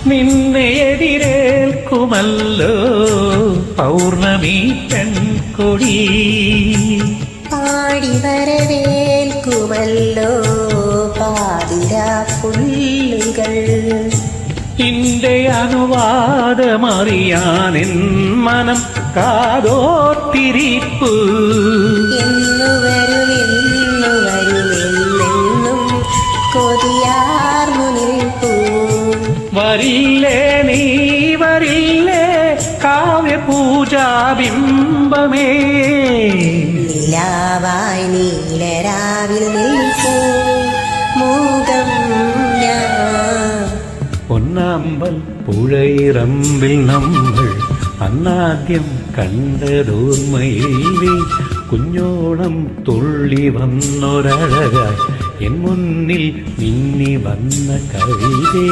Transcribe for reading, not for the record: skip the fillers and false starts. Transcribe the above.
നിന്നെ എതിരേൽക്കുമല്ലോ പൗർണമി പെൺകൊടി, പാടി വരവേൽക്കുമല്ലോ പാതിരാ പുല്ലുകൾ. നിന്റെ അനുവാദമറിയാനെൻ മനം കാതോർത്തിരിപ്പു. എന്നു വരുമെന്നെന്നും കൊതിയാർന്നു നിൽപ്പൂ. വരില്ലേ നീ വരില്ലേ കാവ്യപൂജാബിംബമേ, നിലാവായി നീലരാവിൽ നിൽപ്പൂ മൂകം ഞാൻ. പൊന്നാമ്പൽ പുഴയിറമ്പിൽ നമ്മൾ അന്നാദ്യം കണ്ടതോർമ്മയില്ലേ, കുഞ്ഞോളം തുള്ളി വന്നൊരഴകായി എൻ മുന്നിൽ മിന്നി വന്ന കവിതേ.